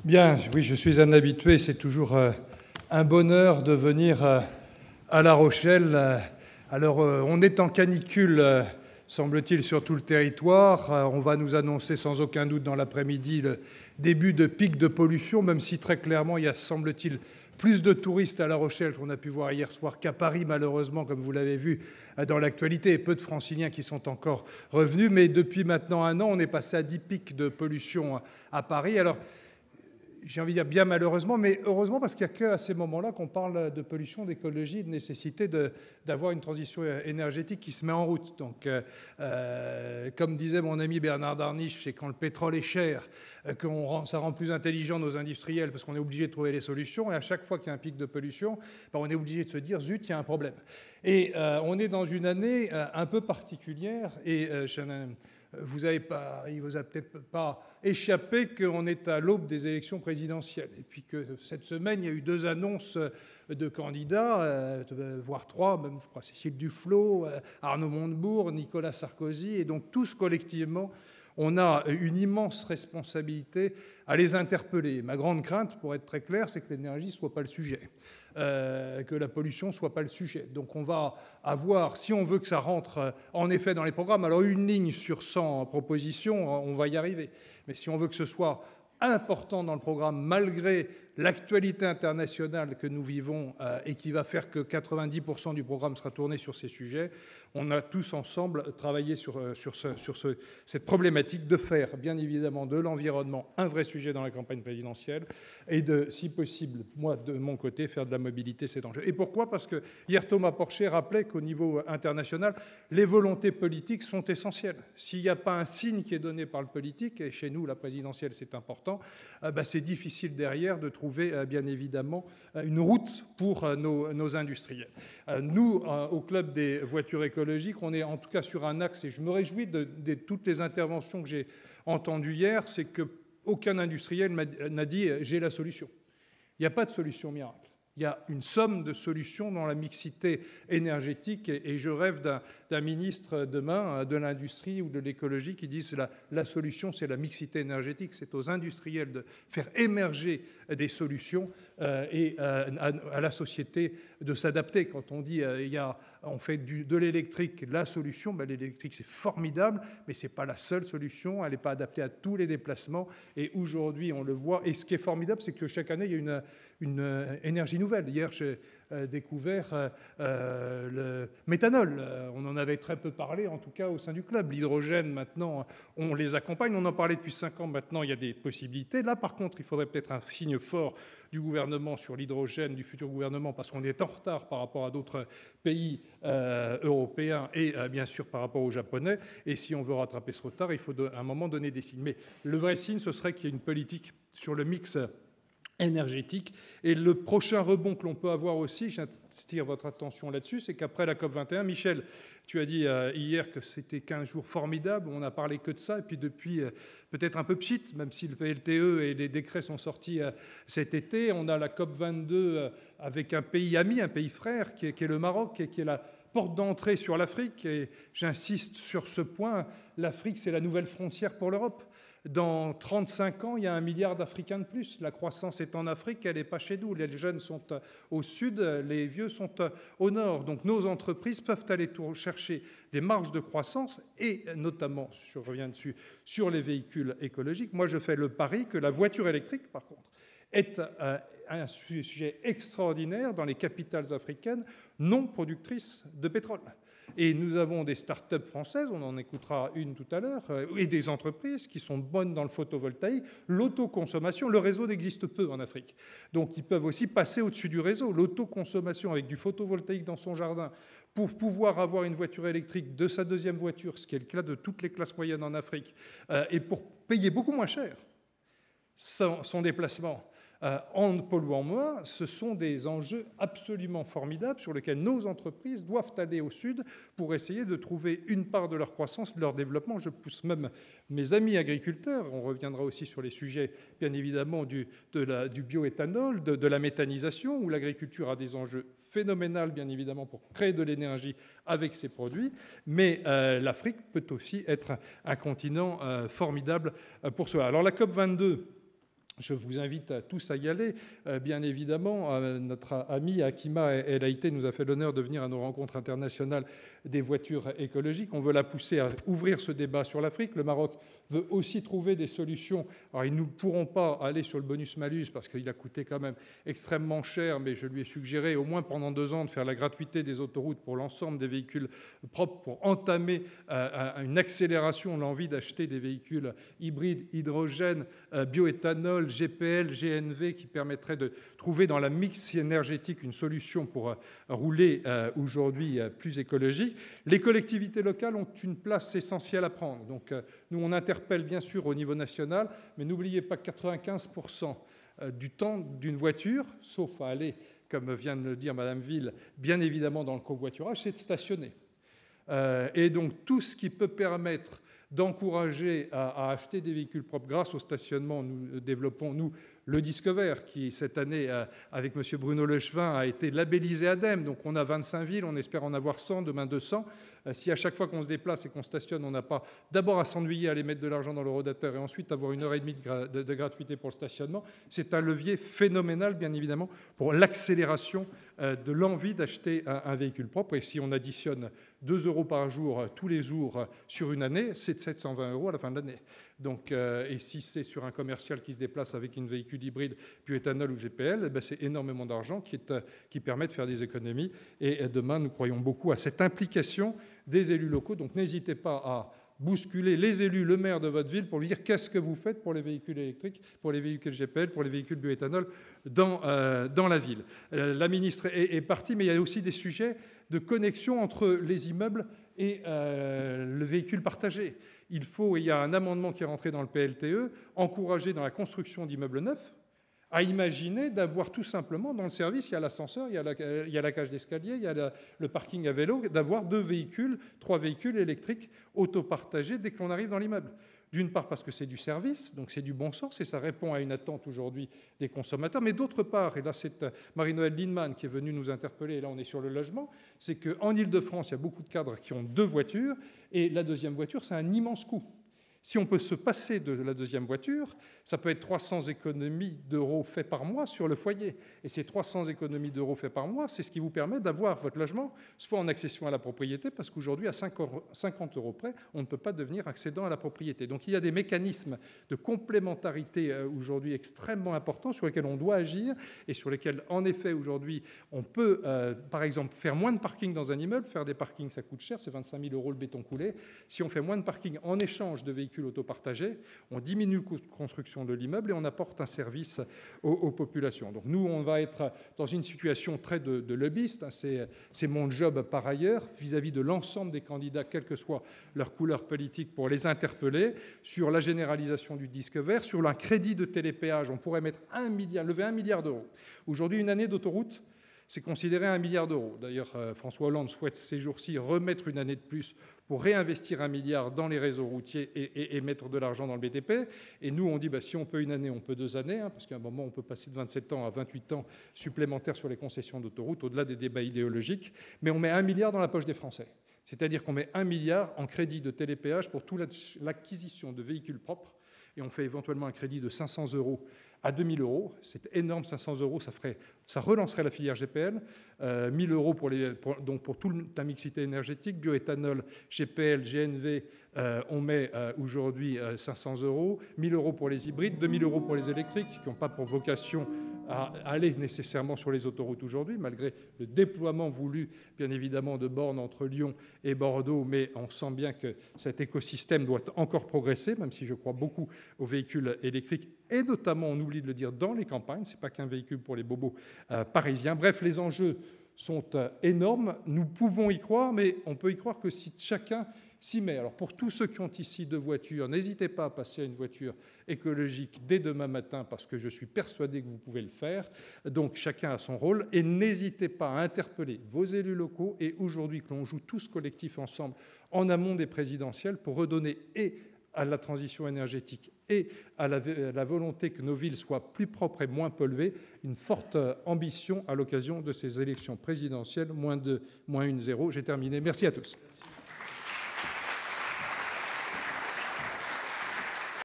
Bien, oui, je suis un habitué. C'est toujours un bonheur de venir à La Rochelle. Alors, on est en canicule, semble-t-il, sur tout le territoire. On va nous annoncer sans aucun doute dans l'après-midi le début de pic de pollution, même si très clairement, il y a, semble-t-il, plus de touristes à La Rochelle qu'on a pu voir hier soir qu'à Paris, malheureusement, comme vous l'avez vu dans l'actualité, et peu de Franciliens qui sont encore revenus. Mais depuis maintenant un an, on est passé à 10 pics de pollution à Paris. Alors, j'ai envie de dire bien malheureusement, mais heureusement parce qu'il n'y a qu'à ces moments-là qu'on parle de pollution, d'écologie, de nécessité d'avoir une transition énergétique qui se met en route. Donc, comme disait mon ami Bernard Darniche, c'est quand le pétrole est cher, ça rend plus intelligent nos industriels parce qu'on est obligé de trouver les solutions. Et à chaque fois qu'il y a un pic de pollution, on est obligé de se dire, zut, il y a un problème. Et on est dans une année un peu particulière et il ne vous a peut-être pas échappé qu'on est à l'aube des élections présidentielles. Et puis que cette semaine, il y a eu 2 annonces de candidats, voire 3, même je crois Cécile Duflot, Arnaud Montebourg, Nicolas Sarkozy. Et donc tous collectivement, on a une immense responsabilité à les interpeller. Ma grande crainte, pour être très clair, c'est que l'énergie ne soit pas le sujet. Que la pollution ne soit pas le sujet. Donc on va avoir, si on veut que ça rentre en effet dans les programmes, alors une ligne sur 100 propositions, on va y arriver. Mais si on veut que ce soit important dans le programme, malgré l'actualité internationale que nous vivons et qui va faire que 90% du programme sera tourné sur ces sujets, on a tous ensemble travaillé sur cette problématique de faire, bien évidemment, de l'environnement un vrai sujet dans la campagne présidentielle et de, si possible, moi, de mon côté, faire de la mobilité cet enjeu. Et pourquoi ? Parce que hier, Thomas Porcher rappelait qu'au niveau international, les volontés politiques sont essentielles. S'il n'y a pas un signe qui est donné par le politique, et chez nous, la présidentielle, c'est important, c'est difficile derrière de trouver, bien évidemment, une route pour nos industriels. Nous, au Club des voitures écologiques, on est en tout cas sur un axe, et je me réjouis de toutes les interventions que j'ai entendues hier, c'est qu'aucun industriel n'a dit « j'ai la solution ». Il n'y a pas de solution miracle. Il y a une somme de solutions dans la mixité énergétique et je rêve d'un ministre demain de l'industrie ou de l'écologie qui dise la solution, c'est la mixité énergétique. C'est aux industriels de faire émerger des solutions et à la société de s'adapter. Quand on dit on fait de l'électrique la solution, l'électrique c'est formidable, mais ce n'est pas la seule solution. Elle n'est pas adaptée à tous les déplacements. Et aujourd'hui, on le voit. Et ce qui est formidable, c'est que chaque année, il y a une énergie nouvelle. Hier, j'ai découvert le méthanol. On en avait très peu parlé, en tout cas au sein du club. L'hydrogène, maintenant, on les accompagne. On en parlait depuis 5 ans. Maintenant, il y a des possibilités. Là, par contre, il faudrait peut-être un signe fort du gouvernement sur l'hydrogène, du futur gouvernement, parce qu'on est en retard par rapport à d'autres pays européens et bien sûr par rapport aux Japonais. Et si on veut rattraper ce retard, il faut à un moment donner des signes. Mais le vrai signe, ce serait qu'il y ait une politique sur le mix énergétique. Et le prochain rebond que l'on peut avoir aussi, j'attire votre attention là-dessus, c'est qu'après la COP21, Michel, tu as dit hier que c'était 15 jours formidables, on n'a parlé que de ça, et puis depuis, peut-être un peu pchit, même si le PLTE et les décrets sont sortis cet été, on a la COP22 avec un pays ami, un pays frère, qui est le Maroc, et qui est la porte d'entrée sur l'Afrique, et j'insiste sur ce point, l'Afrique, c'est la nouvelle frontière pour l'Europe. Dans 35 ans, il y a 1 milliard d'Africains de plus. La croissance est en Afrique, elle n'est pas chez nous. Les jeunes sont au sud, les vieux sont au nord. Donc nos entreprises peuvent aller chercher des marges de croissance et notamment, je reviens dessus, sur les véhicules écologiques. Moi, je fais le pari que la voiture électrique, par contre, est un sujet extraordinaire dans les capitales africaines non productrices de pétrole. Et nous avons des start-up françaises, on en écoutera une tout à l'heure, et des entreprises qui sont bonnes dans le photovoltaïque. L'autoconsommation, le réseau n'existe peu en Afrique. Donc ils peuvent aussi passer au-dessus du réseau. L'autoconsommation avec du photovoltaïque dans son jardin pour pouvoir avoir une voiture électrique de sa deuxième voiture, ce qui est le cas de toutes les classes moyennes en Afrique, et pour payer beaucoup moins cher son déplacement, en polluant moins, ce sont des enjeux absolument formidables sur lesquels nos entreprises doivent aller au sud pour essayer de trouver une part de leur croissance, de leur développement. Je pousse même mes amis agriculteurs, on reviendra aussi sur les sujets, bien évidemment, du bioéthanol, de la méthanisation, où l'agriculture a des enjeux phénoménaux, bien évidemment, pour créer de l'énergie avec ces produits, mais l'Afrique peut aussi être un continent formidable pour cela. Alors la COP22, Je vous invite tous à y aller, bien évidemment. Notre amie Hakima El Haïté nous a fait l'honneur de venir à nos rencontres internationales des voitures écologiques. On veut la pousser à ouvrir ce débat sur l'Afrique. Le Maroc veut aussi trouver des solutions. Alors, ils ne pourront pas aller sur le bonus-malus parce qu'il a coûté quand même extrêmement cher, mais je lui ai suggéré au moins pendant 2 ans de faire la gratuité des autoroutes pour l'ensemble des véhicules propres pour entamer une accélération, l'envie d'acheter des véhicules hybrides, hydrogène, bioéthanol, GPL, GNV, qui permettrait de trouver dans la mix énergétique une solution pour rouler aujourd'hui plus écologique. Les collectivités locales ont une place essentielle à prendre. Donc nous, on interpelle bien sûr au niveau national, mais n'oubliez pas que 95% du temps d'une voiture, sauf à aller, comme vient de le dire Madame Ville, bien évidemment dans le covoiturage, c'est de stationner. Et donc tout ce qui peut permettre d'encourager à acheter des véhicules propres grâce au stationnement. Nous développons, nous, le disque vert qui, cette année, avec M. Bruno Lechevin, a été labellisé ADEME. Donc on a 25 villes, on espère en avoir 100, demain 200. Si à chaque fois qu'on se déplace et qu'on stationne, on n'a pas d'abord à s'ennuyer, à aller mettre de l'argent dans le rodateur et ensuite avoir 1h30 de gratuité pour le stationnement, c'est un levier phénoménal, bien évidemment, pour l'accélération de l'envie d'acheter un véhicule propre. Et si on additionne 2 € par jour, tous les jours, sur une année, c'est 720 € à la fin de l'année. Donc, et si c'est sur un commercial qui se déplace avec une véhicule hybride, bioéthanol ou GPL, eh bien, c'est énormément d'argent qui permet de faire des économies. Et demain, nous croyons beaucoup à cette implication des élus locaux. Donc, n'hésitez pas à bousculer les élus, le maire de votre ville, pour lui dire qu'est-ce que vous faites pour les véhicules électriques, pour les véhicules GPL, pour les véhicules bioéthanol dans la ville. La ministre est partie, mais il y a aussi des sujets de connexion entre les immeubles et le véhicule partagé. Il y a un amendement qui est rentré dans le PLTE, encourager dans la construction d'immeubles neufs, à imaginer d'avoir tout simplement dans le service, il y a l'ascenseur, il y a la cage d'escalier, il y a le parking à vélo, d'avoir 2 véhicules, 3 véhicules électriques autopartagés dès qu'on arrive dans l'immeuble. D'une part parce que c'est du service, donc c'est du bon sens et ça répond à une attente aujourd'hui des consommateurs, mais d'autre part, et là c'est Marie-Noëlle Lienemann qui est venue nous interpeller, et là on est sur le logement, c'est qu'en Ile-de-France, il y a beaucoup de cadres qui ont 2 voitures et la deuxième voiture, c'est un immense coût. Si on peut se passer de la deuxième voiture, ça peut être 300 économies d'euros faits par mois sur le foyer. Et ces 300 économies d'euros faits par mois, c'est ce qui vous permet d'avoir votre logement, soit en accession à la propriété, parce qu'aujourd'hui, à 50 € près, on ne peut pas devenir accédant à la propriété. Donc il y a des mécanismes de complémentarité aujourd'hui extrêmement importants sur lesquels on doit agir et sur lesquels, en effet, aujourd'hui, on peut, par exemple, faire moins de parking dans un immeuble. Faire des parkings, ça coûte cher, c'est 25 000 € le béton coulé. Si on fait moins de parking en échange de véhicules autopartagés, on diminue le coût de construction de l'immeuble et on apporte un service aux populations. Donc nous, on va être dans une situation très de lobbyiste. C'est mon job par ailleurs, vis-à-vis de l'ensemble des candidats, quelle que soit leur couleur politique, pour les interpeller sur la généralisation du disque vert, sur un crédit de télépéage. On pourrait mettre lever 1 milliard d'euros. Aujourd'hui, une année d'autoroute, c'est considéré 1 milliard d'euros. D'ailleurs, François Hollande souhaite ces jours-ci remettre une année de plus pour réinvestir 1 milliard dans les réseaux routiers et mettre de l'argent dans le BTP. Et nous, on dit, si on peut une année, on peut 2 années, parce qu'à un moment, on peut passer de 27 ans à 28 ans supplémentaires sur les concessions d'autoroute, au-delà des débats idéologiques. Mais on met 1 milliard dans la poche des Français. C'est-à-dire qu'on met 1 milliard en crédit de télépéage pour toute l'acquisition de véhicules propres. Et on fait éventuellement un crédit de 500 € à 2 000 €. C'est énorme, 500 €, ça relancerait la filière GPL. 1 000 € donc pour toute la mixité énergétique, bioéthanol, GPL, GNV, on met aujourd'hui 500 €. 1 000 € pour les hybrides, 2 000 € pour les électriques, qui n'ont pas pour vocation à aller nécessairement sur les autoroutes aujourd'hui, malgré le déploiement voulu, bien évidemment, de bornes entre Lyon et Bordeaux, mais on sent bien que cet écosystème doit encore progresser, même si je crois beaucoup aux véhicules électriques, et notamment, on oublie de le dire, dans les campagnes. Ce n'est pas qu'un véhicule pour les bobos parisiens. Bref, les enjeux sont énormes. Nous pouvons y croire, mais on peut y croire que si chacun s'y met. Alors pour tous ceux qui ont ici 2 voitures, n'hésitez pas à passer à une voiture écologique dès demain matin, parce que je suis persuadé que vous pouvez le faire. Donc chacun a son rôle, et n'hésitez pas à interpeller vos élus locaux, et aujourd'hui que l'on joue tous collectifs ensemble en amont des présidentielles pour redonner et à la transition énergétique et à la volonté que nos villes soient plus propres et moins polluées, une forte ambition à l'occasion de ces élections présidentielles, -1, 0. J'ai terminé. Merci à tous.